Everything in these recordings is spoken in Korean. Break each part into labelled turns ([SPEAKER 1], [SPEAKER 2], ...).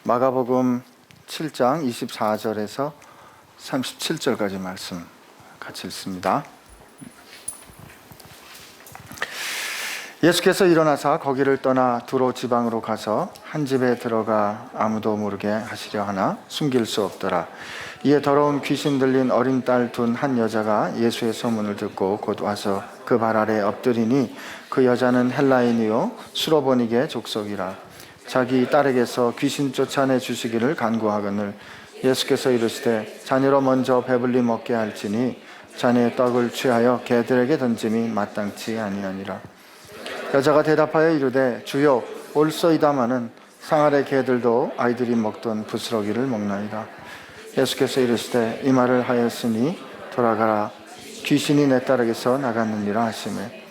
[SPEAKER 1] 마가복음 7장 24절에서 37절까지 말씀 같이 읽습니다. 예수께서 일어나사 거기를 떠나 두로 지방으로 가서 한 집에 들어가 아무도 모르게 하시려 하나 숨길 수 없더라. 이에 더러운 귀신 들린 어린 딸 둔 한 여자가 예수의 소문을 듣고 곧 와서 그 발 아래 엎드리니 그 여자는 헬라인이요 수로보니게 족속이라. 자기 딸에게서 귀신 쫓아내 주시기를 간구하거늘 예수께서 이르시되 자녀로 먼저 배불리 먹게 할지니 자녀의 떡을 취하여 개들에게 던짐이 마땅치 아니하니라. 여자가 대답하여 이르되 주여 올소이다마는 상 아래 개들도 아이들이 먹던 부스러기를 먹나이다. 예수께서 이르시되 이 말을 하였으니 돌아가라 귀신이 내 딸에게서 나갔느니라 하시매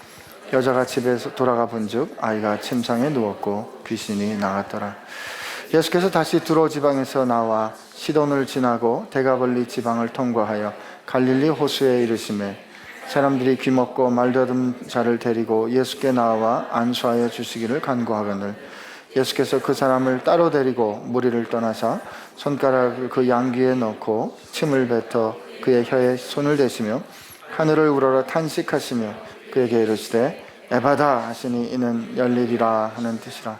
[SPEAKER 1] 여자가 집에서 돌아가 본즉 아이가 침상에 누웠고 귀신이 나갔더라. 예수께서 다시 두로 지방에서 나와 시돈을 지나고 데가벌리 지방을 통과하여 갈릴리 호수에 이르시매 사람들이 귀먹고 말더듬 자를 데리고 예수께 나와 안수하여 주시기를 간구하거늘 예수께서 그 사람을 따로 데리고 무리를 떠나사 손가락을 그 양귀에 넣고 침을 뱉어 그의 혀에 손을 대시며 하늘을 우러러 탄식하시며 그에게 이르시되 에바다 하시니 이는 열리리라 하는 뜻이라.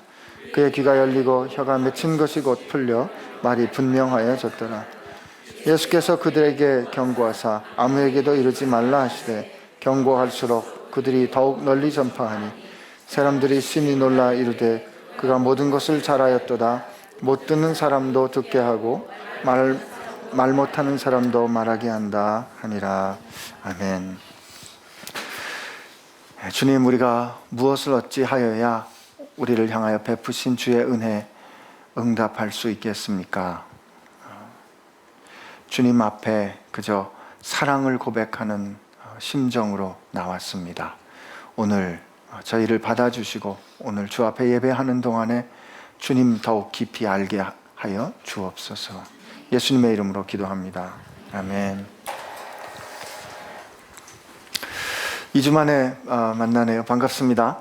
[SPEAKER 1] 그의 귀가 열리고 혀가 맺힌 것이 곧 풀려 말이 분명하여졌더라. 예수께서 그들에게 경고하사 아무에게도 이르지 말라 하시되 경고할수록 그들이 더욱 널리 전파하니 사람들이 심히 놀라 이르되 그가 모든 것을 잘하였도다. 못 듣는 사람도 듣게 하고 말 못하는 사람도 말하게 한다 하니라. 아멘. 주님, 우리가 무엇을 어찌하여야 우리를 향하여 베푸신 주의 은혜 응답할 수 있겠습니까? 주님 앞에 그저 사랑을 고백하는 심정으로 나왔습니다. 오늘 저희를 받아주시고 오늘 주 앞에 예배하는 동안에 주님 더욱 깊이 알게 하여 주옵소서. 예수님의 이름으로 기도합니다. 아멘. 2주 만에 만나네요. 반갑습니다.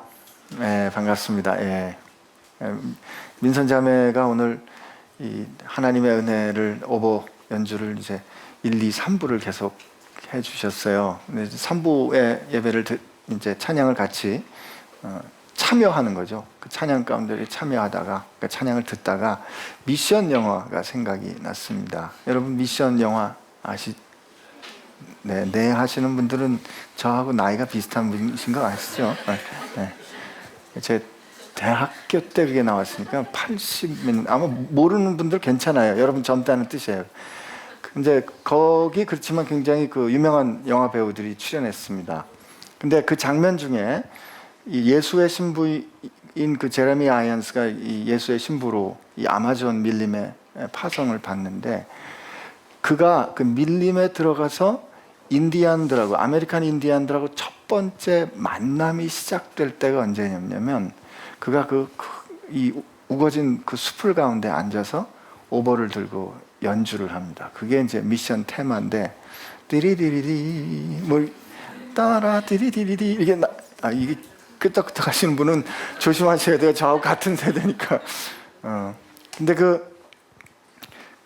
[SPEAKER 1] 네, 반갑습니다. 예. 민선자매가 오늘 이 하나님의 은혜를 오보 연주를 이제 1, 2, 3부를 계속 해주셨어요. 3부의 예배를 이제 찬양을 같이 참여하는 거죠. 그 찬양 가운데 참여하다가 그 찬양을 듣다가 미션 영화가 생각이 났습니다. 여러분 미션 영화 네 하시는 분들은 저하고 나이가 비슷한 분이신 거 아시죠? 네. 제 대학교 때 그게 나왔으니까 80년 아마 모르는 분들 괜찮아요. 여러분 젊다는 뜻이에요. 근데 거기 그렇지만 굉장히 그 유명한 영화 배우들이 출연했습니다. 근데 그 장면 중에 이 예수의 신부인 그 제레미 아이언스가 이 예수의 신부로 이 아마존 밀림의 파송을 받는데 그가 그 밀림에 들어가서 인디안들하고 아메리칸 인디안들하고 첫 번째 만남이 시작될 때가 언제냐면 그가 이 우거진 그 숲을 가운데 앉아서 오보를 들고 연주를 합니다. 그게 이제 미션 테마인데 띠리디리디 뭐 따라 띠리디리디 이게 이게 끄떡끄떡 하시는 분은 조심하셔야 돼요. 저하고 같은 세대니까. 근데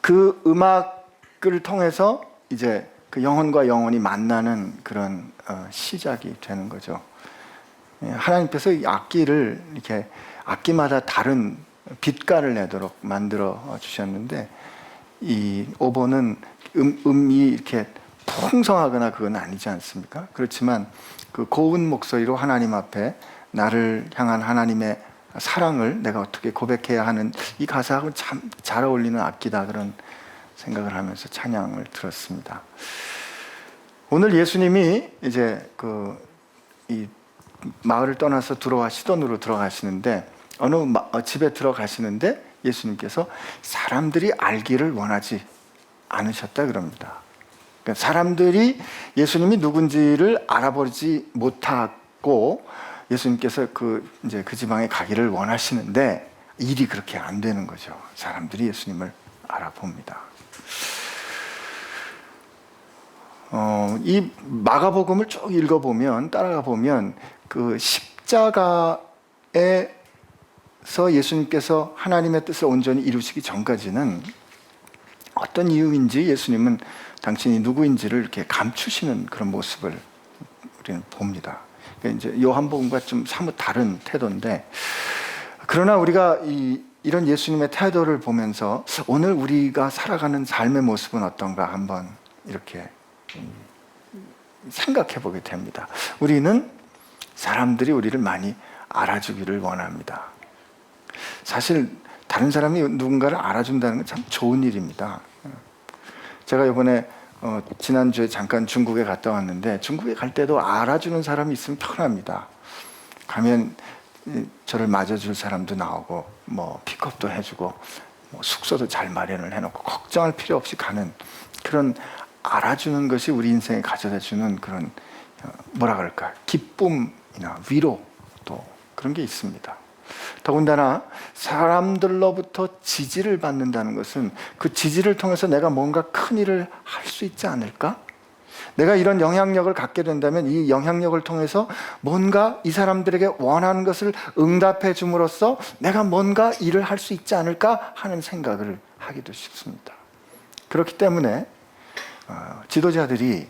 [SPEAKER 1] 그 음악을 통해서 이제 그 영혼과 영혼이 만나는 그런 시작이 되는 거죠. 하나님께서 이 악기를 이렇게 악기마다 다른 빛깔을 내도록 만들어 주셨는데 이 오보는 음이 이렇게 풍성하거나 그건 아니지 않습니까? 그렇지만 그 고운 목소리로 하나님 앞에 나를 향한 하나님의 사랑을 내가 어떻게 고백해야 하는 이 가사하고 참 잘 어울리는 악기다 그런 생각을 하면서 찬양을 들었습니다. 오늘 예수님이 이제 이 마을을 떠나서 두로와 시돈으로 들어가시는데 어느 집에 들어가시는데 예수님께서 사람들이 알기를 원하지 않으셨다 그럽니다. 그러니까 사람들이 예수님이 누군지를 알아보지 못하고 예수님께서 이제 그 지방에 가기를 원하시는데 일이 그렇게 안 되는 거죠. 사람들이 예수님을 알아봅니다. 이 마가복음을 쭉 따라가 보면 그 십자가의 예수님께서 하나님의 뜻을 온전히 이루시기 전까지는 어떤 이유인지 예수님은 당신이 누구인지를 이렇게 감추시는 그런 모습을 우리는 봅니다. 그러니까 이제 요한복음과 좀 사뭇 다른 태도인데, 그러나 우리가 이런 예수님의 태도를 보면서 오늘 우리가 살아가는 삶의 모습은 어떤가 한번 이렇게 생각해 보게 됩니다. 우리는 사람들이 우리를 많이 알아주기를 원합니다. 사실 다른 사람이 누군가를 알아준다는 건 참 좋은 일입니다. 제가 이번에 지난주에 잠깐 중국에 갔다 왔는데, 중국에 갈 때도 알아주는 사람이 있으면 편합니다. 가면 저를 맞아줄 사람도 나오고, 뭐 픽업도 해주고, 뭐 숙소도 잘 마련을 해놓고 걱정할 필요 없이 가는 그런, 알아주는 것이 우리 인생에 가져다주는 그런 뭐라 그럴까, 기쁨이나 위로, 또 그런 게 있습니다. 더군다나 사람들로부터 지지를 받는다는 것은 그 지지를 통해서 내가 뭔가 큰 일을 할 수 있지 않을까? 내가 이런 영향력을 갖게 된다면 이 영향력을 통해서 뭔가 이 사람들에게 원하는 것을 응답해 줌으로써 내가 뭔가 일을 할 수 있지 않을까 하는 생각을 하기도 쉽습니다. 그렇기 때문에 지도자들이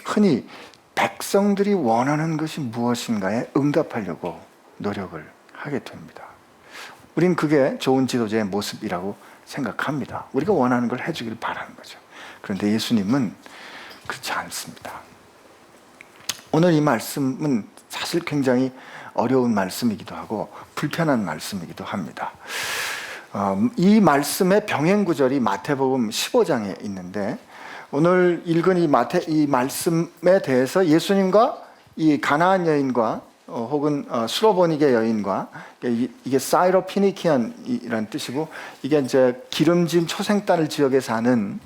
[SPEAKER 1] 흔히 백성들이 원하는 것이 무엇인가에 응답하려고 노력을 하게 됩니다. 우린 그게 좋은 지도자의 모습이라고 생각합니다. 우리가 원하는 걸 해주길 바라는 거죠. 그런데 예수님은 그렇지 않습니다. 오늘 이 말씀은 사실 굉장히 어려운 말씀이기도 하고 불편한 말씀이기도 합니다. 이 말씀의 병행 구절이 마태복음 15장에 있는데, 오늘 읽은 이 말씀에 대해서 예수님과 이 가나안 여인과 혹은 수로보니게 여인과, 이게 사이로피니키안이라는 뜻이고, 이게 이제 기름진 초생딸 지역에 사는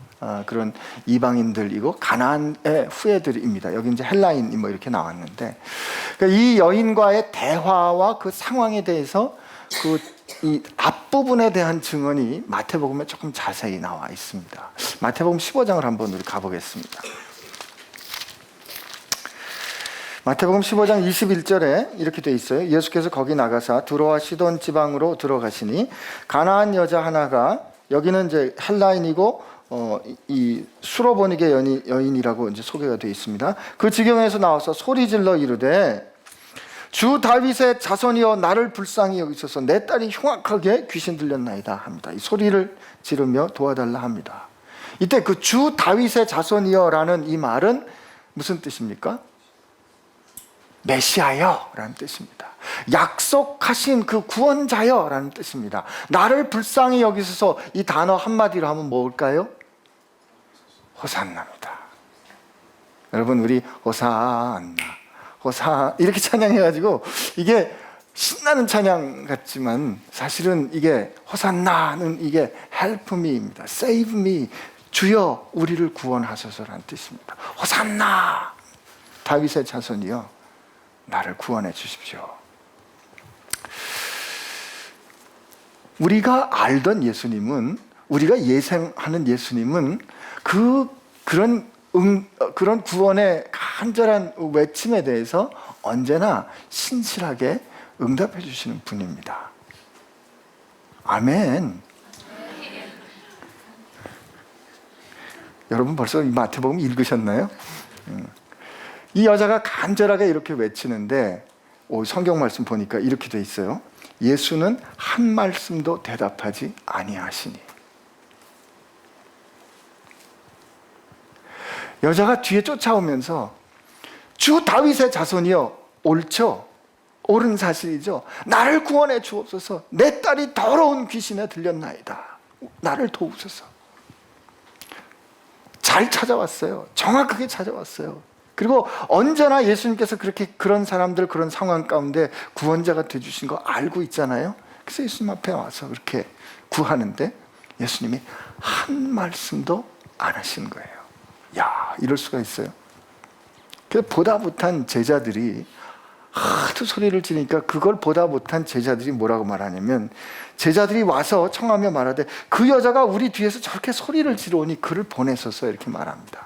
[SPEAKER 1] 그런 이방인들이고 가나안의 후예들입니다. 여기 이제 헬라인 뭐 이렇게 나왔는데, 그러니까 이 여인과의 대화와 그 상황에 대해서 이 앞부분에 대한 증언이 마태복음에 조금 자세히 나와 있습니다. 마태복음 15장을 한번 우리 가보겠습니다. 마태복음 15장 21절에 이렇게 돼 있어요. 예수께서 거기 나가사 두로와 시돈 지방으로 들어가시니 가나안 여자 하나가, 여기는 이제 헬라인이고 이 수로보니게 여인이라고 이제 소개가 되어 있습니다. 그 지경에서 나와서 소리질러 이르되 주 다윗의 자손이여 나를 불쌍히 여기소서, 내 딸이 흉악하게 귀신 들렸나이다 합니다. 이 소리를 지르며 도와달라 합니다. 이때 그 주 다윗의 자손이여라는 이 말은 무슨 뜻입니까? 메시아여 라는 뜻입니다. 약속하신 그 구원자여 라는 뜻입니다. 나를 불쌍히 여기소서, 이 단어 한마디로 하면 뭘까요? 호산나입니다. 여러분, 우리 호산나 이렇게 찬양해가지고 이게 신나는 찬양 같지만 사실은 이게 호산나는 이게 help me입니다. save me, 주여 우리를 구원하소서라는 뜻입니다. 호산나, 다윗의 자손이여 나를 구원해 주십시오. 우리가 알던 예수님은, 우리가 예상하는 예수님은 그런 구원의 간절한 외침에 대해서 언제나 신실하게 응답해 주시는 분입니다. 아멘. 여러분 벌써 이 마태복음 읽으셨나요? 이 여자가 간절하게 이렇게 외치는데, 성경 말씀 보니까 이렇게 돼 있어요. 예수는 한 말씀도 대답하지 아니하시니. 여자가 뒤에 쫓아오면서 주 다윗의 자손이여, 옳죠? 옳은 사실이죠. 나를 구원해 주옵소서, 내 딸이 더러운 귀신에 들렸나이다. 나를 도우소서. 잘 찾아왔어요. 정확하게 찾아왔어요. 그리고 언제나 예수님께서 그런 사람들, 그런 상황 가운데 구원자가 되주신 거 알고 있잖아요. 그래서 예수님 앞에 와서 그렇게 구하는데 예수님이 한 말씀도 안 하신 거예요. 야, 이럴 수가 있어요. 그래서 보다 못한 제자들이 하도 소리를 지르니까 그걸 보다 못한 제자들이 뭐라고 말하냐면, 제자들이 와서 청하며 말하되 그 여자가 우리 뒤에서 저렇게 소리를 지르오니 그를 보내소서, 이렇게 말합니다.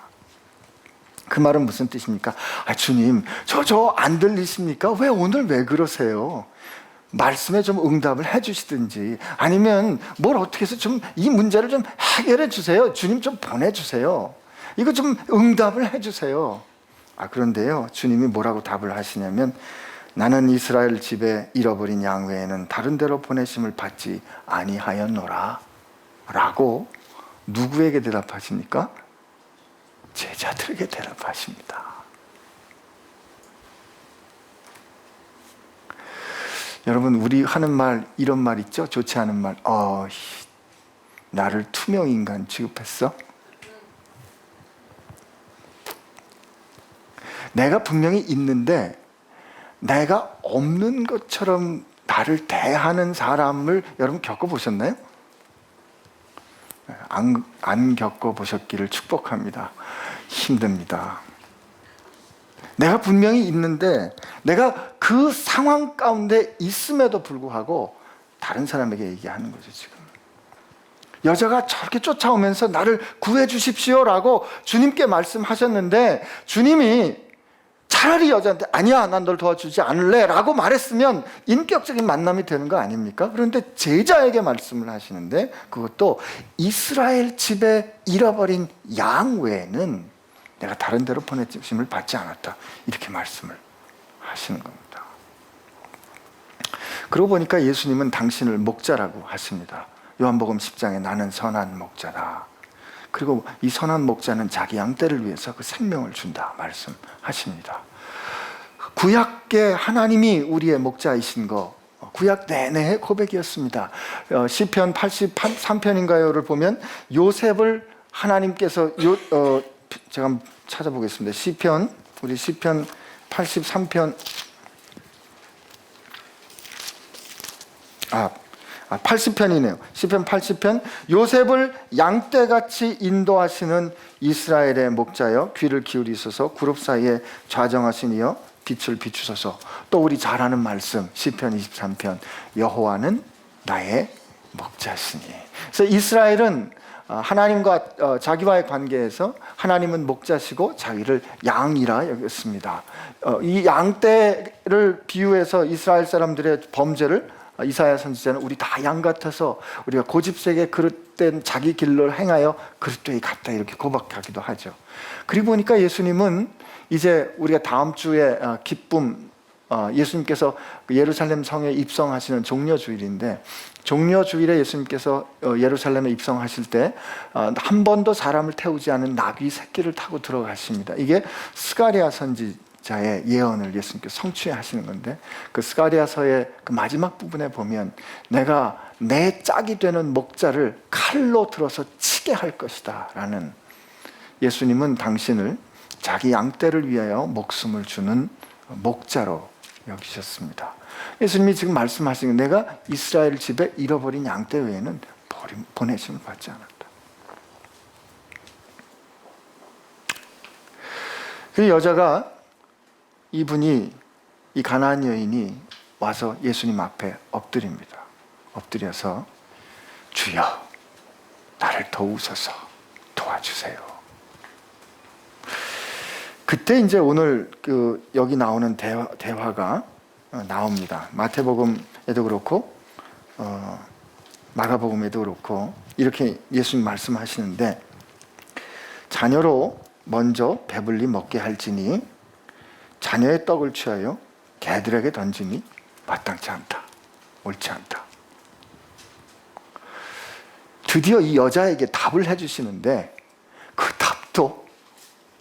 [SPEAKER 1] 그 말은 무슨 뜻입니까? 주님, 저 안 들리십니까? 왜 오늘 왜 그러세요? 말씀에 좀 응답을 해주시든지, 아니면 뭘 어떻게 해서 좀 이 문제를 좀 해결해 주세요. 주님 좀 보내주세요. 이거 좀 응답을 해주세요. 그런데요, 주님이 뭐라고 답을 하시냐면, 나는 이스라엘 집에 잃어버린 양 외에는 다른 데로 보내심을 받지 아니하였노라 라고 누구에게 대답하십니까? 제자들에게 대답하십니다. 여러분, 우리 하는 말, 이런 말 있죠? 좋지 않은 말. 나를 투명인간 취급했어? 내가 분명히 있는데 내가 없는 것처럼 나를 대하는 사람을 여러분 겪어보셨나요? 안 겪어보셨기를 축복합니다. 힘듭니다. 내가 분명히 있는데 내가 그 상황 가운데 있음에도 불구하고 다른 사람에게 얘기하는 거죠. 지금 여자가 저렇게 쫓아오면서 나를 구해 주십시오라고 주님께 말씀하셨는데, 주님이 차라리 여자한테 아니야, 난 널 도와주지 않을래 라고 말했으면 인격적인 만남이 되는 거 아닙니까? 그런데 제자에게 말씀을 하시는데, 그것도 이스라엘 집에 잃어버린 양 외에는 내가 다른 데로 보내심을 받지 않았다, 이렇게 말씀을 하시는 겁니다. 그러고 보니까 예수님은 당신을 목자라고 하십니다. 요한복음 10장에 나는 선한 목자다. 그리고 이 선한 목자는 자기 양떼를 위해서 그 생명을 준다 말씀하십니다. 구약계 하나님이 우리의 목자이신 거, 구약 내내의 고백이었습니다. 시편 83편인가요를 보면 요셉을 하나님께서 제가 한번 찾아보겠습니다. 시편 83편 80편이네요. 시편 80편, 요셉을 양떼같이 인도하시는 이스라엘의 목자여, 귀를 기울이소서. 구룹 사이에 좌정하신 이여 빛을 비추소서. 또 우리 잘 아는 말씀, 시편 23편, 여호와는 나의 목자시니. 그래서 이스라엘은 하나님과 자기와의 관계에서 하나님은 목자시고 자기를 양이라 여겼습니다. 이 양떼를 비유해서 이스라엘 사람들의 범죄를 이사야 선지자는 우리 다 양 같아서 우리가 고집세게 그릇된 자기 길을 행하여 그릇되이 같다, 이렇게 고백하기도 하죠. 그리고 보니까 예수님은 이제 우리가 다음 주에 기쁨, 예수님께서 예루살렘 성에 입성하시는 종려주일인데, 종려주일에 예수님께서 예루살렘에 입성하실 때 한 번도 사람을 태우지 않은 나귀 새끼를 타고 들어가십니다. 이게 스가랴 선지자의 예언을 예수님께서 성취하시는 건데, 그 스가랴서의 그 마지막 부분에 보면 내가 내 짝이 되는 목자를 칼로 들어서 치게 할 것이다 라는, 예수님은 당신을 자기 양떼를 위하여 목숨을 주는 목자로 여기셨습니다. 예수님이 지금 말씀하시는 게, 내가 이스라엘 집에 잃어버린 양떼 외에는 보내심을 받지 않았다. 그 여자가, 이 가나안 여인이 와서 예수님 앞에 엎드립니다. 엎드려서 주여 나를 도우소서, 도와주세요. 그때 이제 오늘 여기 나오는 대화가 나옵니다. 마태복음에도 그렇고 마가복음에도 그렇고 이렇게 예수님 말씀하시는데, 자녀로 먼저 배불리 먹게 할지니 자녀의 떡을 취하여 개들에게 던지니 마땅치 않다, 옳지 않다. 드디어 이 여자에게 답을 해주시는데, 그 답도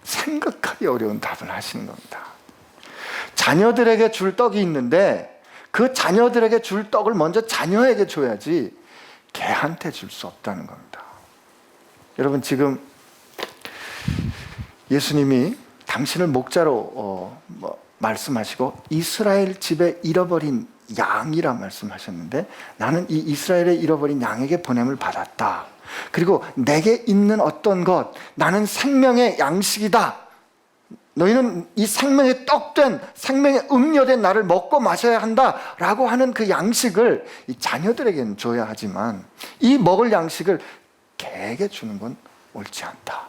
[SPEAKER 1] 생각하기 어려운 답을 하시는 겁니다. 자녀들에게 줄 떡이 있는데 그 자녀들에게 줄 떡을 먼저 자녀에게 줘야지 개한테 줄 수 없다는 겁니다. 여러분, 지금 예수님이 당신을 목자로 말씀하시고 이스라엘 집에 잃어버린 양이라 말씀하셨는데, 나는 이 이스라엘에 잃어버린 양에게 보냄을 받았다. 그리고 내게 있는 어떤 것, 나는 생명의 양식이다. 너희는 이 생명의 떡된, 생명의 음료된 나를 먹고 마셔야 한다 라고 하는 그 양식을 이 자녀들에게는 줘야 하지만, 이 먹을 양식을 개에게 주는 건 옳지 않다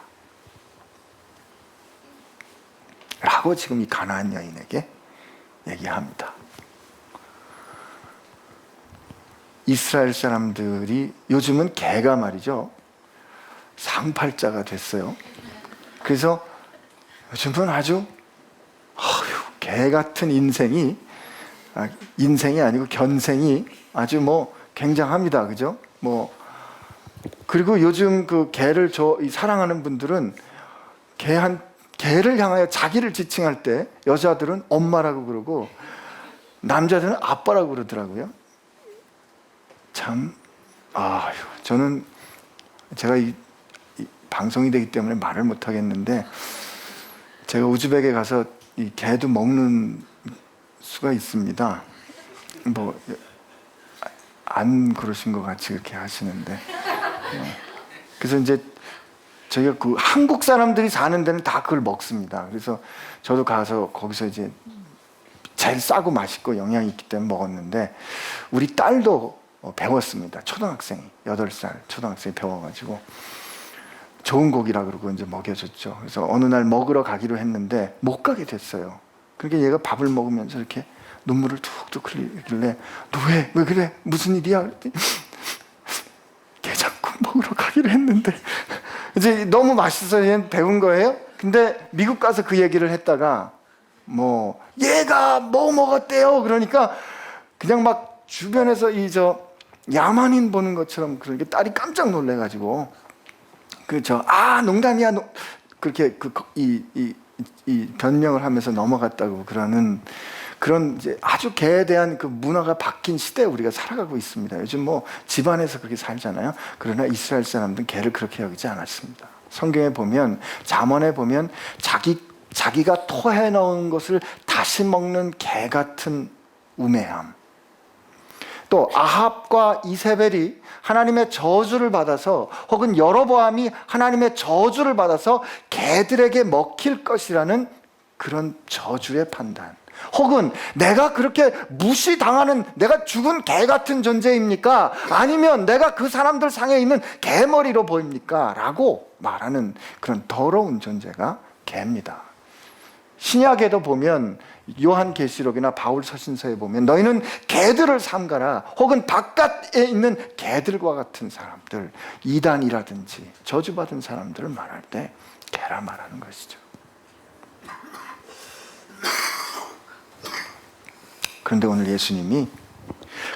[SPEAKER 1] 라고 지금 이 가나안 여인에게 얘기합니다. 이스라엘 사람들이 요즘은 개가 말이죠, 상팔자가 됐어요. 그래서 요즘은 아주 개 같은 인생이 아니고 견생이 아주 뭐 굉장합니다. 그죠? 뭐 그리고 요즘 그 개를 사랑하는 분들은 개를 향하여 자기를 지칭할 때 여자들은 엄마라고 그러고 남자들은 아빠라고 그러더라고요. 참, 저는 제가 이 방송이 되기 때문에 말을 못 하겠는데, 제가 우즈벡에 가서 이 개도 먹는 수가 있습니다. 뭐 안 그러신 것 같이 그렇게 하시는데, 그래서 이제 저희가 그 한국 사람들이 사는 데는 다 그걸 먹습니다. 그래서 저도 가서 거기서 이제 제일 싸고 맛있고 영양이 있기 때문에 먹었는데, 우리 딸도 배웠습니다. 초등학생이 8살 초등학생이 배워가지고 좋은 고기라 그러고 이제 먹여줬죠. 그래서 어느 날 먹으러 가기로 했는데 못 가게 됐어요. 그러니까 얘가 밥을 먹으면서 이렇게 눈물을 툭툭 흘리길래, 너 왜 그래? 무슨 일이야? 그랬더니 게장국 먹으러 가기로 했는데, 이제 너무 맛있어서 얘는 배운 거예요. 근데 미국 가서 그 얘기를 했다가 뭐 얘가 뭐 먹었대요. 그러니까 그냥 막 주변에서 야만인 보는 것처럼, 그러니까 딸이 깜짝 놀래가지고 농담이야, 그렇게 이 변명을 하면서 넘어갔다고 그러는 그런 이제 아주 개에 대한 그 문화가 바뀐 시대에 우리가 살아가고 있습니다. 요즘 뭐 집안에서 그렇게 살잖아요. 그러나 이스라엘 사람들은 개를 그렇게 여기지 않았습니다. 성경에 보면, 잠언에 보면 자기가 토해 넣은 것을 다시 먹는 개 같은 우매함. 또 아합과 이세벨이 하나님의 저주를 받아서, 혹은 여로보암이 하나님의 저주를 받아서 개들에게 먹힐 것이라는 그런 저주의 판단. 혹은 내가 그렇게 무시당하는, 내가 죽은 개 같은 존재입니까? 아니면 내가 그 사람들 상에 있는 개머리로 보입니까? 라고 말하는 그런 더러운 존재가 개입니다. 신약에도 보면, 요한계시록이나 바울 서신서에 보면 너희는 개들을 삼가라, 혹은 바깥에 있는 개들과 같은 사람들, 이단이라든지 저주받은 사람들을 말할 때 개라 말하는 것이죠. 그런데 오늘 예수님이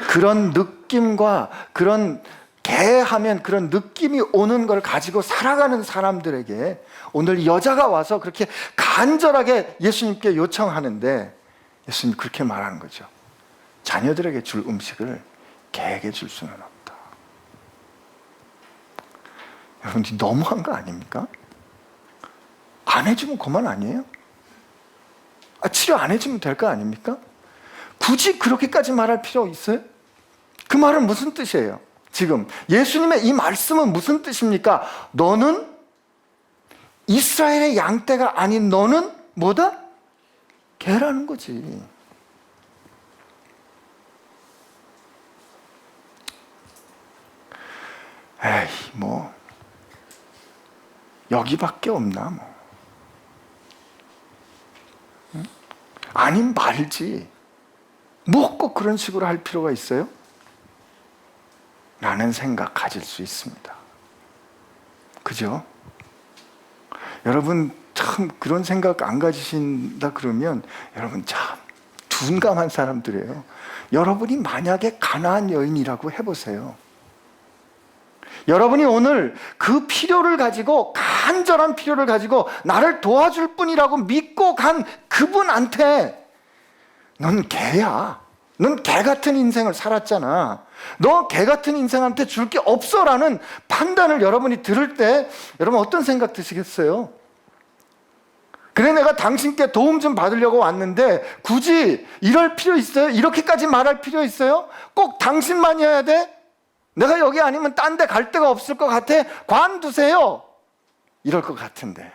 [SPEAKER 1] 그런 느낌과 그런 개하면 그런 느낌이 오는 걸 가지고 살아가는 사람들에게 오늘 여자가 와서 그렇게 간절하게 예수님께 요청하는데, 예수님이 그렇게 말하는 거죠. 자녀들에게 줄 음식을 개에게 줄 수는 없다. 여러분, 너무한 거 아닙니까? 안 해주면 그만 아니에요? 치료 안 해주면 될 거 아닙니까? 굳이 그렇게까지 말할 필요 있어요? 그 말은 무슨 뜻이에요? 지금 예수님의 이 말씀은 무슨 뜻입니까? 너는 이스라엘의 양떼가 아닌 너는 뭐다? 개라는 거지. 에이, 뭐 여기밖에 없나 뭐. 응? 아님 말지. 뭐 꼭 그런 식으로 할 필요가 있어요? 라는 생각 가질 수 있습니다. 그죠? 여러분 참 그런 생각 안 가지신다 그러면 여러분 참 둔감한 사람들이에요. 여러분이 만약에 가나안 여인이라고 해보세요. 여러분이 오늘 그 필요를 가지고, 간절한 필요를 가지고 나를 도와줄 분이라고 믿고 간 그분한테 넌 개야, 넌 개 같은 인생을 살았잖아, 너 개 같은 인생한테 줄 게 없어 라는 판단을 여러분이 들을 때 여러분 어떤 생각 드시겠어요? 그래, 내가 당신께 도움 좀 받으려고 왔는데 굳이 이럴 필요 있어요? 이렇게까지 말할 필요 있어요? 꼭 당신만이 해야 돼? 내가 여기 아니면 딴 데 갈 데가 없을 것 같아? 관두세요. 이럴 것 같은데,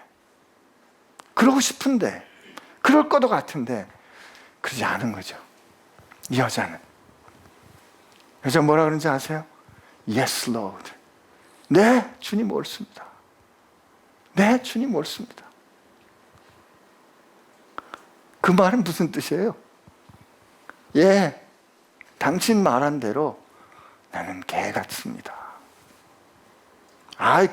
[SPEAKER 1] 그러고 싶은데, 그럴 것도 같은데 그러지 않은 거죠. 이 여자는. 여자 뭐라 그런지 아세요? Yes, Lord. 네, 주님 옳습니다. 네, 주님 옳습니다. 그 말은 무슨 뜻이에요? 예, 당신 말한 대로 나는 개 같습니다.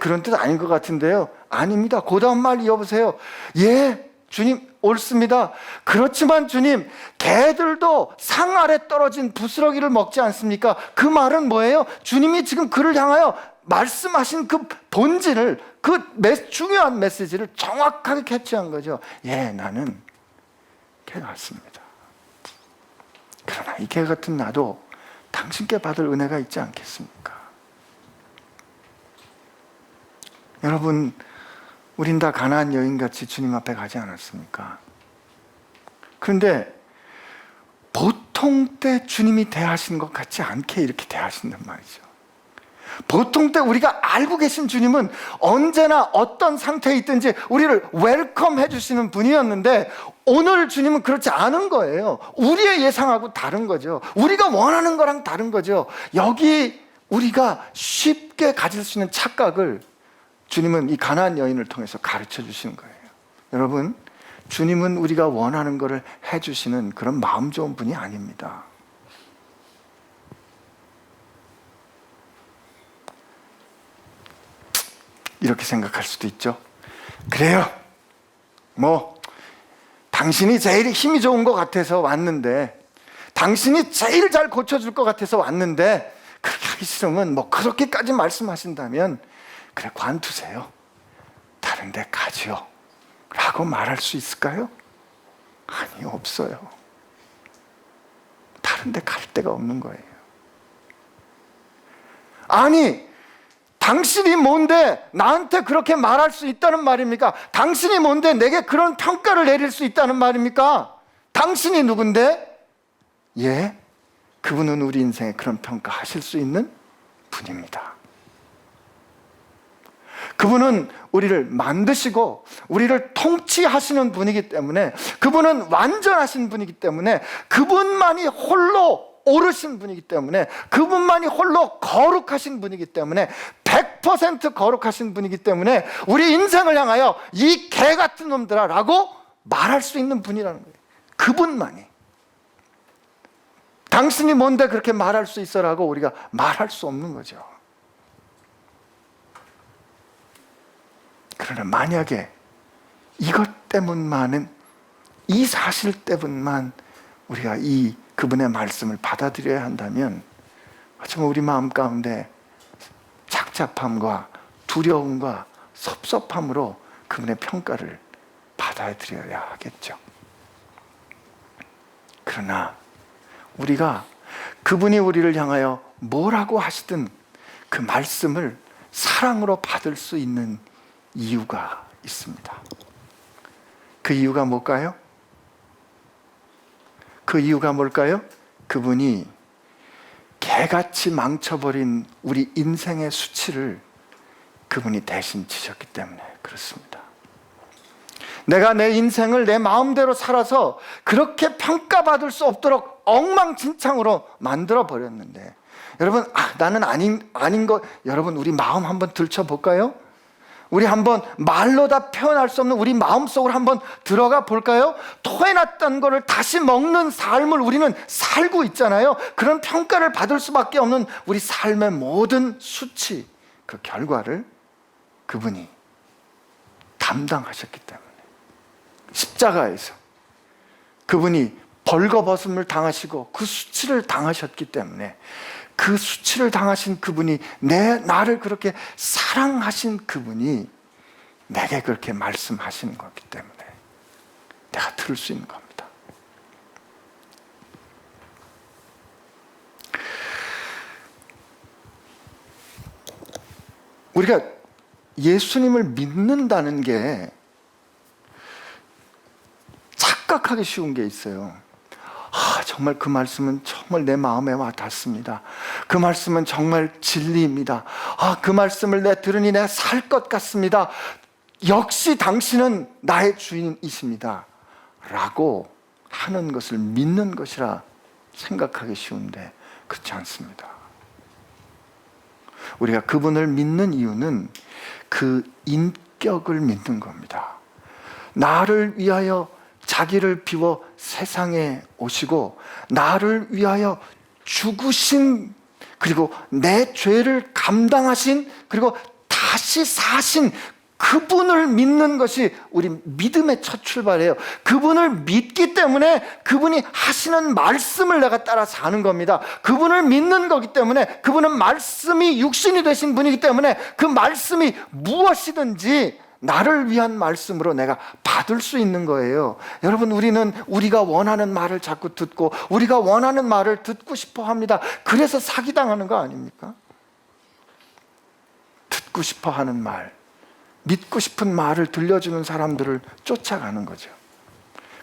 [SPEAKER 1] 그런 뜻 아닌 것 같은데요. 아닙니다. 그 다음 말 이어보세요. 예, 주님 옳습니다. 그렇지만 주님, 개들도 상 아래 떨어진 부스러기를 먹지 않습니까? 그 말은 뭐예요? 주님이 지금 그를 향하여 말씀하신 그 본질을, 그 중요한 메시지를 정확하게 캐치한 거죠. 예, 나는 개 같습니다. 그러나 이 개 같은 나도 당신께 받을 은혜가 있지 않겠습니까? 여러분, 우린 다 가나안 여인같이 주님 앞에 가지 않았습니까? 그런데 보통 때 주님이 대하시는 것 같지 않게 이렇게 대하신단 말이죠. 보통 때 우리가 알고 계신 주님은 언제나 어떤 상태에 있든지 우리를 웰컴 해주시는 분이었는데, 오늘 주님은 그렇지 않은 거예요. 우리의 예상하고 다른 거죠. 우리가 원하는 거랑 다른 거죠. 여기 우리가 쉽게 가질 수 있는 착각을 주님은 이 가나안 여인을 통해서 가르쳐 주시는 거예요. 여러분, 주님은 우리가 원하는 것을 해주시는 그런 마음 좋은 분이 아닙니다. 이렇게 생각할 수도 있죠. 그래요, 당신이 제일 힘이 좋은 것 같아서 왔는데, 당신이 제일 잘 고쳐줄 것 같아서 왔는데, 그렇게 하기 싫으면 그렇게까지 말씀하신다면 그래, 관두세요. 다른 데 가지요 라고 말할 수 있을까요? 아니, 없어요. 다른 데 갈 데가 없는 거예요. 아니, 당신이 뭔데 나한테 그렇게 말할 수 있다는 말입니까? 당신이 뭔데 내게 그런 평가를 내릴 수 있다는 말입니까? 당신이 누군데? 예, 그분은 우리 인생에 그런 평가하실 수 있는 분입니다. 그분은 우리를 만드시고 우리를 통치하시는 분이기 때문에, 그분은 완전하신 분이기 때문에, 그분만이 홀로 옳으신 분이기 때문에, 그분만이 홀로 거룩하신 분이기 때문에, 100% 거룩하신 분이기 때문에 우리 인생을 향하여 이 개 같은 놈들아 라고 말할 수 있는 분이라는 거예요. 그분만이. 당신이 뭔데 그렇게 말할 수 있어 라고 우리가 말할 수 없는 거죠. 그러나 만약에 이것 때문만은, 이 사실 때문만 우리가 그분의 말씀을 받아들여야 한다면, 정말 우리 마음 가운데 착잡함과 두려움과 섭섭함으로 그분의 평가를 받아들여야 하겠죠. 그러나 우리가 그분이 우리를 향하여 뭐라고 하시든 그 말씀을 사랑으로 받을 수 있는 이유가 있습니다. 그 이유가 뭘까요? 그 이유가 뭘까요? 그분이 개같이 망쳐버린 우리 인생의 수치를 그분이 대신 지셨기 때문에 그렇습니다. 내가 내 인생을 내 마음대로 살아서 그렇게 평가받을 수 없도록 엉망진창으로 만들어 버렸는데, 여러분, 나는 아닌 거, 여러분, 우리 마음 한번 들춰볼까요? 우리 한번 말로 다 표현할 수 없는 우리 마음속으로 한번 들어가 볼까요? 토해놨던 거를 다시 먹는 삶을 우리는 살고 있잖아요. 그런 평가를 받을 수밖에 없는 우리 삶의 모든 수치, 그 결과를 그분이 담당하셨기 때문에, 십자가에서 그분이 벌거벗음을 당하시고 그 수치를 당하셨기 때문에, 그 수치를 당하신 그분이, 나를 그렇게 사랑하신 그분이 내게 그렇게 말씀하시는 거기 때문에 내가 들을 수 있는 겁니다. 우리가 예수님을 믿는다는 게 착각하기 쉬운 게 있어요. 정말 그 말씀은 정말 내 마음에 와 닿습니다. 그 말씀은 정말 진리입니다. 그 말씀을 들으니 내가 살 것 같습니다. 역시 당신은 나의 주인이십니다 라고 하는 것을 믿는 것이라 생각하기 쉬운데 그렇지 않습니다. 우리가 그분을 믿는 이유는 그 인격을 믿는 겁니다. 나를 위하여 자기를 비워 세상에 오시고 나를 위하여 죽으신 그리고 내 죄를 감당하신, 그리고 다시 사신 그분을 믿는 것이 우리 믿음의 첫 출발이에요. 그분을 믿기 때문에 그분이 하시는 말씀을 내가 따라 사는 겁니다. 그분을 믿는 거기 때문에, 그분은 말씀이 육신이 되신 분이기 때문에 그 말씀이 무엇이든지 나를 위한 말씀으로 내가 받을 수 있는 거예요. 여러분, 우리는 우리가 원하는 말을 자꾸 듣고 우리가 원하는 말을 듣고 싶어 합니다. 그래서 사기당하는 거 아닙니까? 듣고 싶어 하는 말, 믿고 싶은 말을 들려주는 사람들을 쫓아가는 거죠.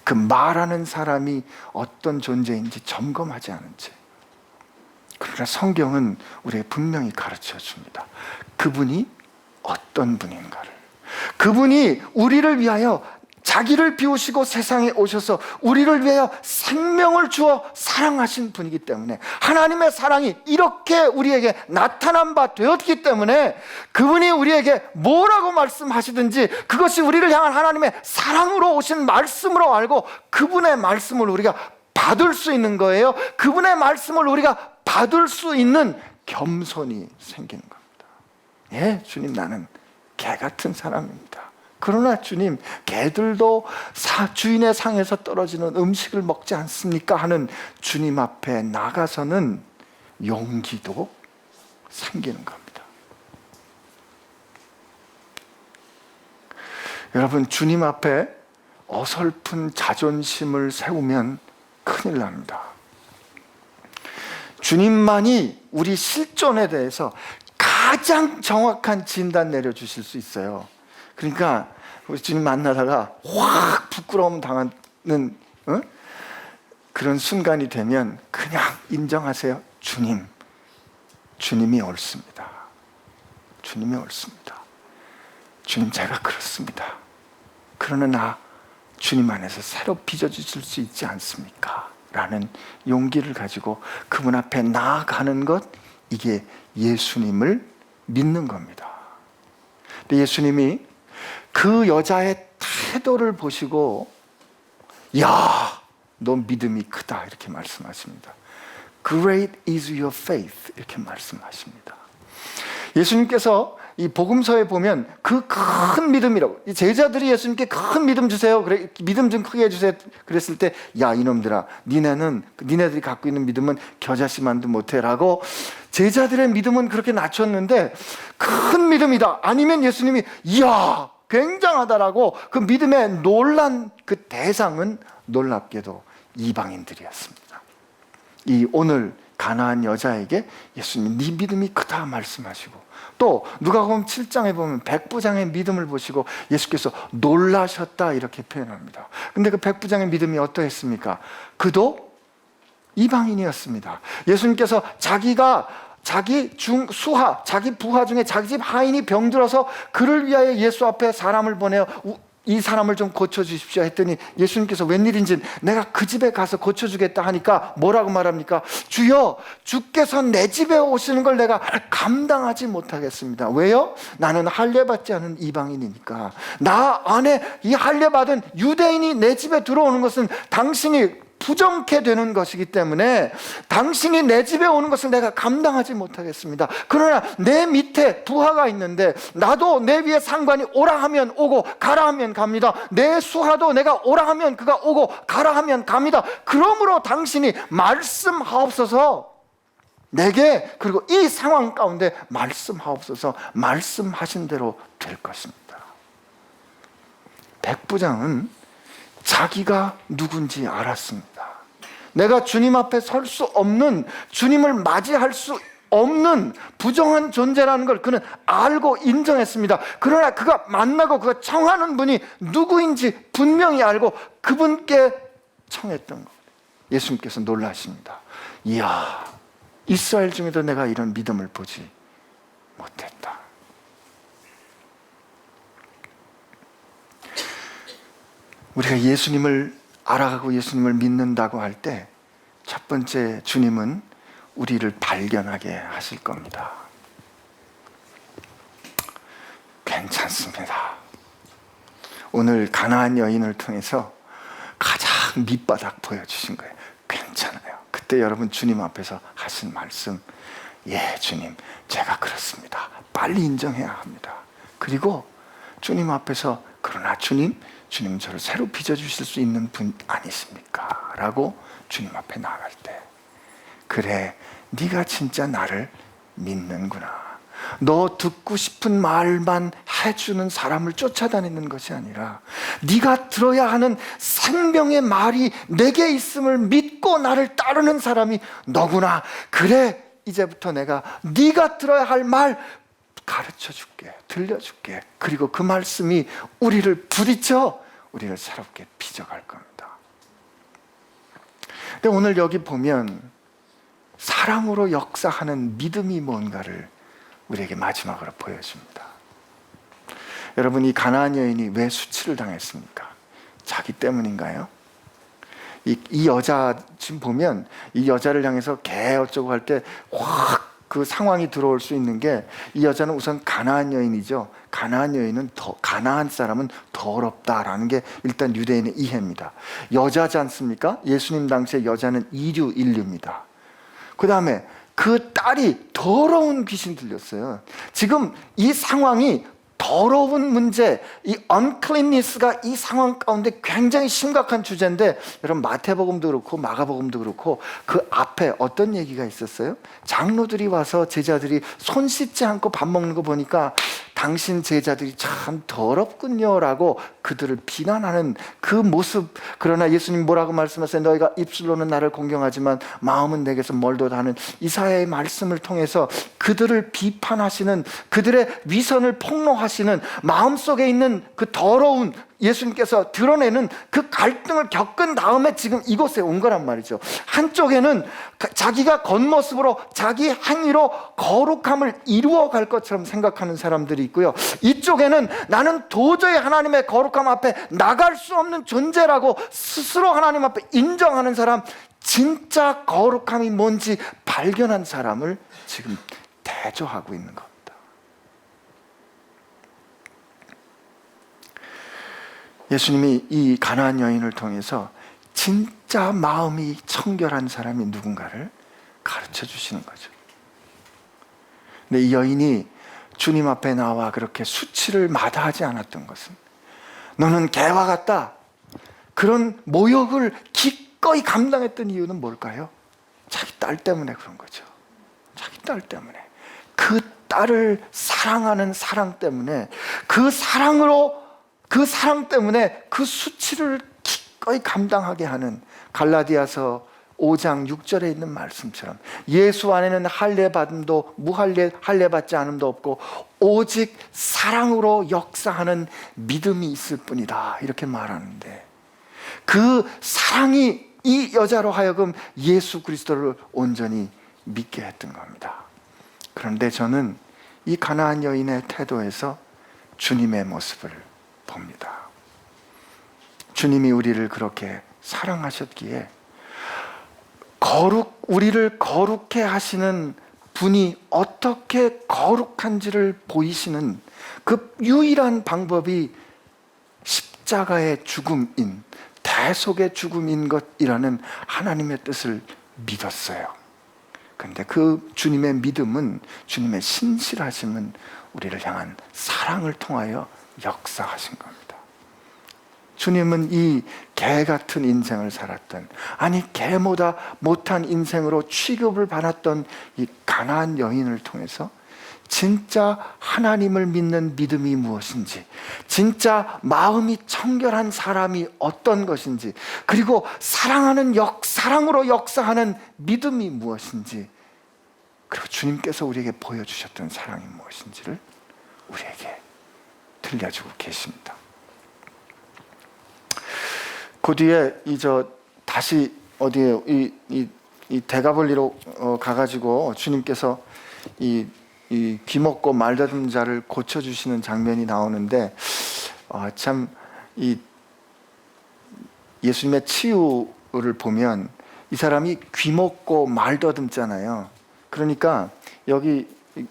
[SPEAKER 1] 그 말하는 사람이 어떤 존재인지 점검하지 않은 채. 그러나 성경은 우리에게 분명히 가르쳐 줍니다. 그분이 어떤 분인가를. 그분이 우리를 위하여 자기를 비우시고 세상에 오셔서 우리를 위하여 생명을 주어 사랑하신 분이기 때문에, 하나님의 사랑이 이렇게 우리에게 나타난 바 되었기 때문에 그분이 우리에게 뭐라고 말씀하시든지 그것이 우리를 향한 하나님의 사랑으로 오신 말씀으로 알고 그분의 말씀을 우리가 받을 수 있는 거예요. 그분의 말씀을 우리가 받을 수 있는 겸손이 생기는 겁니다. 예, 주님, 나는 개 같은 사람입니다. 그러나 주님, 개들도 주인의 상에서 떨어지는 음식을 먹지 않습니까? 하는 주님 앞에 나가서는 용기도 생기는 겁니다. 여러분, 주님 앞에 어설픈 자존심을 세우면 큰일 납니다. 주님만이 우리 실존에 대해서 가장 정확한 진단 내려주실 수 있어요. 그러니까 우리 주님 만나다가 확 부끄러움 당하는 그런 순간이 되면 그냥 인정하세요. 주님이 옳습니다. 주님이 옳습니다. 주님, 제가 그렇습니다. 그러나 나 주님 안에서 새로 빚어주실 수 있지 않습니까? 라는 용기를 가지고 그분 앞에 나아가는 것, 이게 예수님을 믿는 겁니다. 근데 예수님이 그 여자의 태도를 보시고, 야, 너 믿음이 크다, 이렇게 말씀하십니다. Great is your faith, 이렇게 말씀하십니다. 예수님께서 이 복음서에 보면 그 큰 믿음이라고, 이 제자들이 예수님께 큰 믿음 주세요, 그래, 믿음 좀 크게 해주세요 그랬을 때, 야, 이놈들아, 니네들이 갖고 있는 믿음은 겨자씨만도 못해라고 제자들의 믿음은 그렇게 낮췄는데, 큰 믿음이다, 아니면 예수님이 이야 굉장하다라고 그 믿음에 놀란 그 대상은 놀랍게도 이방인들이었습니다. 이 오늘 가나안 여자에게 예수님이 네 믿음이 크다 말씀하시고, 또 누가복음 7장에 보면 백부장의 믿음을 보시고 예수께서 놀라셨다, 이렇게 표현합니다. 근데 그 백부장의 믿음이 어떠했습니까? 그도 이방인이었습니다. 예수님께서 자기 부하 중에 자기 집 하인이 병들어서 그를 위하여 예수 앞에 사람을 보내어 이 사람을 좀 고쳐주십시오 했더니 예수님께서 웬일인지 내가 그 집에 가서 고쳐주겠다 하니까 뭐라고 말합니까? 주여, 주께서 내 집에 오시는 걸 내가 감당하지 못하겠습니다. 왜요? 나는 할례받지 않은 이방인이니까. 나 안에 이 할례받은 유대인이 내 집에 들어오는 것은 당신이 부정케 되는 것이기 때문에 당신이 내 집에 오는 것을 내가 감당하지 못하겠습니다. 그러나 내 밑에 부하가 있는데 나도 내 위에 상관이 오라 하면 오고 가라 하면 갑니다. 내 수하도 내가 오라 하면 그가 오고 가라 하면 갑니다. 그러므로 당신이 말씀하옵소서, 내게, 그리고 이 상황 가운데 말씀하옵소서, 말씀하신 대로 될 것입니다. 백부장은 자기가 누군지 알았습니다. 내가 주님 앞에 설 수 없는, 주님을 맞이할 수 없는 부정한 존재라는 걸 그는 알고 인정했습니다. 그러나 그가 만나고 그가 청하는 분이 누구인지 분명히 알고 그분께 청했던 겁니다. 예수님께서 놀라십니다. 이야, 이스라엘 중에도 내가 이런 믿음을 보지 못했다. 우리가 예수님을 알아가고 예수님을 믿는다고 할 때 첫 번째, 주님은 우리를 발견하게 하실 겁니다. 괜찮습니다. 오늘 가나안 여인을 통해서 가장 밑바닥 보여주신 거예요. 괜찮아요. 그 그때 여러분 주님 앞에서 하신 말씀, 예 주님 제가 그렇습니다, 빨리 인정해야 합니다. 그리고 주님 앞에서 그러나 주님 저를 새로 빚어주실 수 있는 분 아니십니까? 라고 주님 앞에 나갈 때, 그래 네가 진짜 나를 믿는구나, 너 듣고 싶은 말만 해주는 사람을 쫓아다니는 것이 아니라 네가 들어야 하는 생명의 말이 내게 있음을 믿고 나를 따르는 사람이 너구나, 그래 이제부터 내가 네가 들어야 할 말 가르쳐줄게, 들려줄게. 그리고 그 말씀이 우리를 부딪혀 우리를 새롭게 빚어갈 겁니다. 근데 오늘 여기 보면 사랑으로 역사하는 믿음이 뭔가를 우리에게 마지막으로 보여줍니다. 여러분, 이 가나안 여인이 왜 수치를 당했습니까? 자기 때문인가요? 이 여자 지금 보면 이 여자를 향해서 개 어쩌고 할 때 확 그 상황이 들어올 수 있는 게, 이 여자는 우선 가나안 여인이죠. 가나안 여인은 가나안 사람은 더럽다라는 게 일단 유대인의 이해입니다. 여자지 않습니까? 예수님 당시에 여자는 이류 인류입니다. 그 다음에 그 딸이 더러운 귀신 들렸어요. 지금 이 상황이, 더러운 문제, 이 uncleanness가 이 상황 가운데 굉장히 심각한 주제인데, 여러분 마태복음도 그렇고 마가복음도 그렇고 그 앞에 어떤 얘기가 있었어요? 장로들이 와서 제자들이 손 씻지 않고 밥 먹는 거 보니까 당신 제자들이 참 더럽군요 라고 그들을 비난하는 그 모습. 그러나 예수님 뭐라고 말씀하세요? 너희가 입술로는 나를 공경하지만 마음은 내게서 멀도다 하는 이사야의 말씀을 통해서 그들을 비판하시는, 그들의 위선을 폭로하시는, 마음속에 있는 그 더러운, 예수님께서 드러내는 그 갈등을 겪은 다음에 지금 이곳에 온 거란 말이죠. 한쪽에는 자기가 겉모습으로 자기 행위로 거룩함을 이루어 갈 것처럼 생각하는 사람들이 있고요, 이쪽에는 나는 도저히 하나님의 거룩함 앞에 나갈 수 없는 존재라고 스스로 하나님 앞에 인정하는 사람, 진짜 거룩함이 뭔지 발견한 사람을 지금 대조하고 있는 겁니다. 예수님이 이 가나안 여인을 통해서 진짜 마음이 청결한 사람이 누군가를 가르쳐 주시는 거죠. 근데 이 여인이 주님 앞에 나와 그렇게 수치를 마다하지 않았던 것은, 너는 개와 같다, 그런 모욕을 기꺼이 감당했던 이유는 뭘까요? 자기 딸 때문에 그런 거죠. 자기 딸 때문에, 그 딸을 사랑하는 사랑 때문에, 그 사랑 때문에 그 수치를 기꺼이 감당하게 하는, 갈라디아서 5장 6절에 있는 말씀처럼 예수 안에는 할례받음도 할례받지 않음도 없고 오직 사랑으로 역사하는 믿음이 있을 뿐이다, 이렇게 말하는데, 그 사랑이 이 여자로 하여금 예수 그리스도를 온전히 믿게 했던 겁니다. 그런데 저는 이 가나안 여인의 태도에서 주님의 모습을 봅니다. 주님이 우리를 그렇게 사랑하셨기에 우리를 거룩해 하시는 분이 어떻게 거룩한지를 보이시는 그 유일한 방법이 십자가의 죽음인, 대속의 죽음인 것이라는 하나님의 뜻을 믿었어요. 그런데 그 주님의 믿음은, 주님의 신실하심은 우리를 향한 사랑을 통하여 역사하신 겁니다. 주님은 이 개 같은 인생을 살았던, 아니 개보다 못한 인생으로 취급을 받았던 이 가나안 여인을 통해서 진짜 하나님을 믿는 믿음이 무엇인지, 진짜 마음이 청결한 사람이 어떤 것인지, 그리고 사랑으로 역사하는 믿음이 무엇인지, 그리고 주님께서 우리에게 보여주셨던 사랑이 무엇인지를 우리에게 들려주고 계십니다. 그 뒤에 다시 어디에 이 대가볼리로 가가지고 주님께서 이 귀먹고 말다듬는 자를 고쳐주시는 장면이 나오는데, 참 이 예수님의 치유를 보면 이 사람이 귀먹고 말다듬잖아요. 그러니까 여기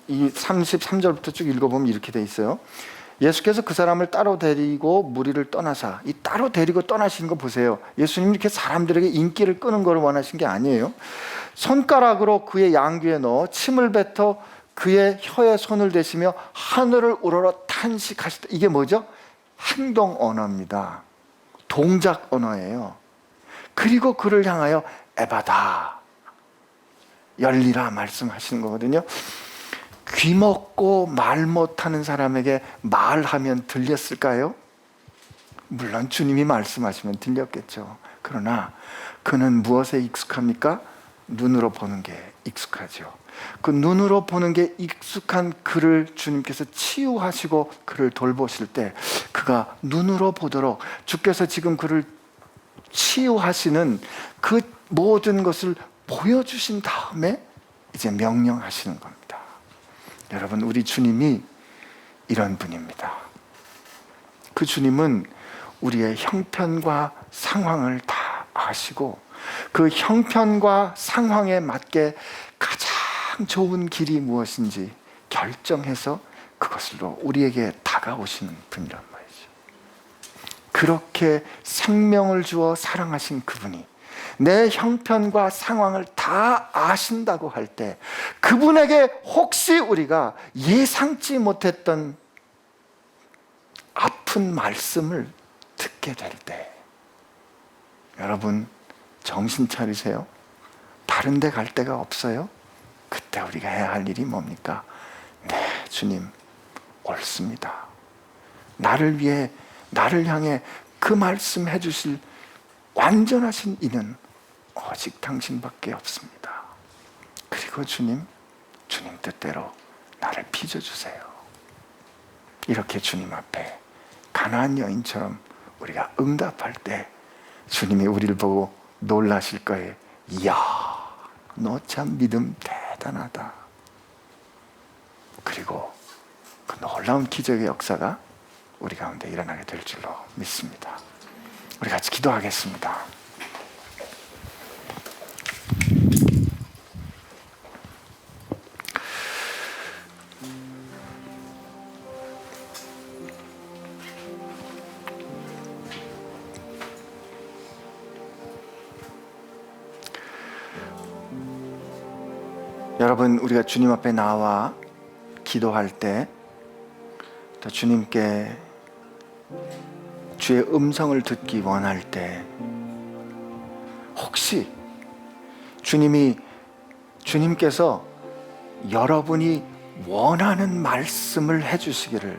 [SPEAKER 1] 이 33절부터 쭉 읽어보면 이렇게 돼 있어요. 예수께서 그 사람을 따로 데리고 무리를 떠나사, 이 따로 데리고 떠나시는 거 보세요. 예수님이 이렇게 사람들에게 인기를 끄는 걸 원하신 게 아니에요. 손가락으로 그의 양귀에 넣어 침을 뱉어 그의 혀에 손을 대시며 하늘을 우러러 탄식하시다. 이게 뭐죠? 행동 언어입니다. 동작 언어예요. 그리고 그를 향하여 에바다, 열리라 말씀하시는 거거든요. 귀먹고 말 못하는 사람에게 말하면 들렸을까요? 물론 주님이 말씀하시면 들렸겠죠. 그러나 그는 무엇에 익숙합니까? 눈으로 보는 게 익숙하죠. 그 눈으로 보는 게 익숙한 그를 주님께서 치유하시고 그를 돌보실 때 그가 눈으로 보도록 주께서 지금 그를 치유하시는 그 모든 것을 보여주신 다음에 이제 명령하시는 겁니다. 여러분, 우리 주님이 이런 분입니다. 그 주님은 우리의 형편과 상황을 다 아시고 그 형편과 상황에 맞게 가장 좋은 길이 무엇인지 결정해서 그것으로 우리에게 다가오시는 분이란 말이죠. 그렇게 생명을 주어 사랑하신 그분이 내 형편과 상황을 다 아신다고 할 때 그분에게 혹시 우리가 예상치 못했던 아픈 말씀을 듣게 될 때 여러분 정신 차리세요. 다른 데 갈 데가 없어요. 그때 우리가 해야 할 일이 뭡니까? 네, 주님 옳습니다. 나를 위해, 나를 향해 그 말씀 해주실 완전하신 이는 오직 당신밖에 없습니다. 그리고 주님 뜻대로 나를 빚어주세요. 이렇게 주님 앞에 가나안 여인처럼 우리가 응답할 때 주님이 우리를 보고 놀라실 거예요. 이야, 너 참 믿음 대단하다. 그리고 그 놀라운 기적의 역사가 우리 가운데 일어나게 될 줄로 믿습니다. 우리 같이 기도하겠습니다. 여러분, 우리가 주님 앞에 나와 기도할 때 또 주님께 주의 음성을 듣기 원할 때 혹시 주님께서 여러분이 원하는 말씀을 해주시기를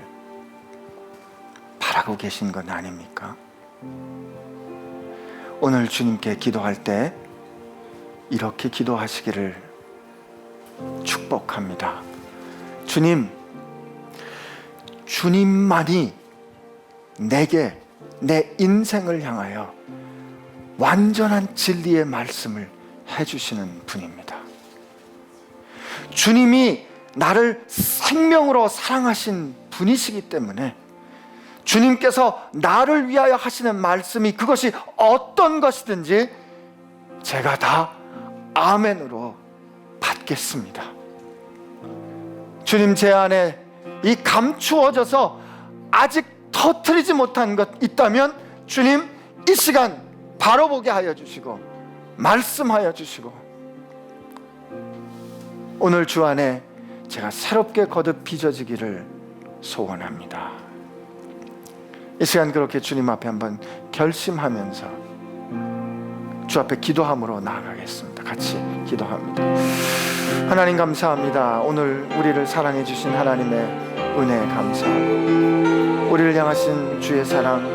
[SPEAKER 1] 바라고 계신 건 아닙니까? 오늘 주님께 기도할 때 이렇게 기도하시기를 축복합니다. 주님만이 내게 내 인생을 향하여 완전한 진리의 말씀을 해주시는 분입니다. 주님이 나를 생명으로 사랑하신 분이시기 때문에 주님께서 나를 위하여 하시는 말씀이 그것이 어떤 것이든지 제가 다 아멘으로 받겠습니다. 주님, 제 안에 이 감추어져서 아직 터뜨리지 못한 것 있다면 주님 이 시간 바로 보게 하여 주시고 말씀하여 주시고 오늘 주 안에 제가 새롭게 거듭 빚어지기를 소원합니다. 이 시간 그렇게 주님 앞에 한번 결심하면서 주 앞에 기도함으로 나아가겠습니다. 같이 기도합니다. 하나님 감사합니다. 오늘 우리를 사랑해 주신 하나님의 은혜 감사하고 우리를 향하신 주의 사랑,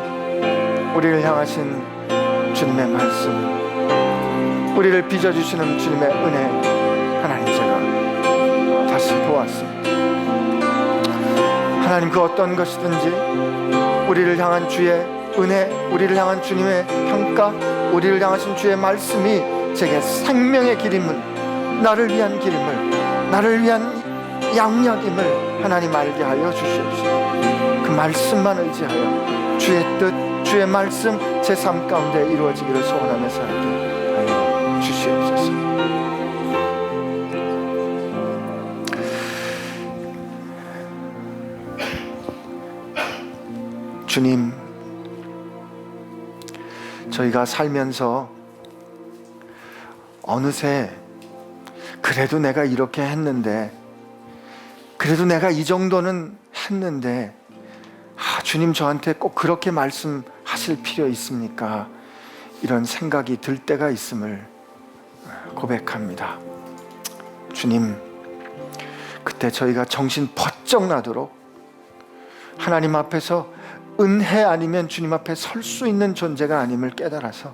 [SPEAKER 1] 우리를 향하신 주님의 말씀, 우리를 빚어주시는 주님의 은혜 하나님 제가 다시 보았습니다. 하나님 그 어떤 것이든지 우리를 향한 주의 은혜, 우리를 향한 주님의 평가, 우리를 향하신 주의 말씀이 제게 생명의 길임을, 나를 위한 길임을, 나를 위한 양약임을 하나님 알게 하여 주시옵소서. 그 말씀만 의지하여 주의 뜻, 주의 말씀 제 삶 가운데 이루어지기를 소원하며 살게 하여 주시옵소서. 주님, 저희가 살면서 어느새 그래도 내가 이렇게 했는데, 그래도 내가 이 정도는 했는데, 주님 저한테 꼭 그렇게 말씀하실 필요 있습니까? 이런 생각이 들 때가 있음을 고백합니다. 주님, 그때 저희가 정신 번쩍 나도록 하나님 앞에서 은혜 아니면 주님 앞에 설 수 있는 존재가 아님을 깨달아서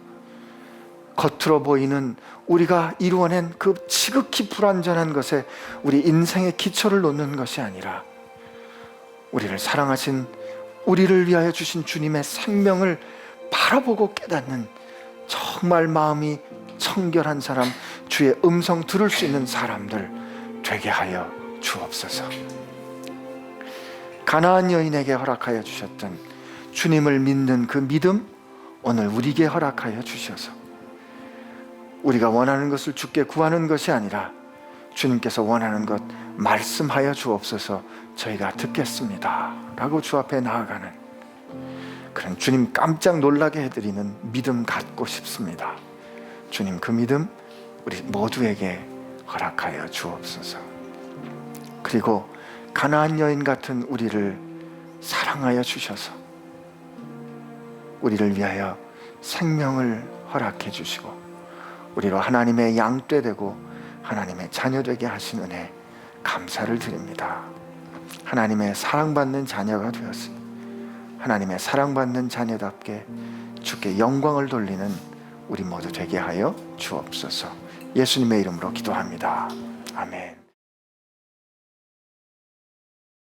[SPEAKER 1] 겉으로 보이는 우리가 이루어낸 그 지극히 불완전한 것에 우리 인생의 기초를 놓는 것이 아니라 우리를 사랑하신, 우리를 위하여 주신 주님의 생명을 바라보고 깨닫는 정말 마음이 청결한 사람, 주의 음성 들을 수 있는 사람들 되게 하여 주옵소서. 가나안 여인에게 허락하여 주셨던 주님을 믿는 그 믿음, 오늘 우리에게 허락하여 주셔서 우리가 원하는 것을 주께 구하는 것이 아니라 주님께서 원하는 것 말씀하여 주옵소서, 저희가 듣겠습니다 라고 주 앞에 나아가는 그런 주님 깜짝 놀라게 해드리는 믿음 갖고 싶습니다. 주님, 그 믿음 우리 모두에게 허락하여 주옵소서. 그리고 가나안 여인 같은 우리를 사랑하여 주셔서 우리를 위하여 생명을 허락해 주시고 우리로 하나님의 양떼 되고 하나님의 자녀 되게 하신 은혜 감사를 드립니다. 하나님의 사랑받는 자녀가 되었으니 하나님의 사랑받는 자녀답게 주께 영광을 돌리는 우리 모두 되게 하여 주옵소서. 예수님의 이름으로 기도합니다. 아멘.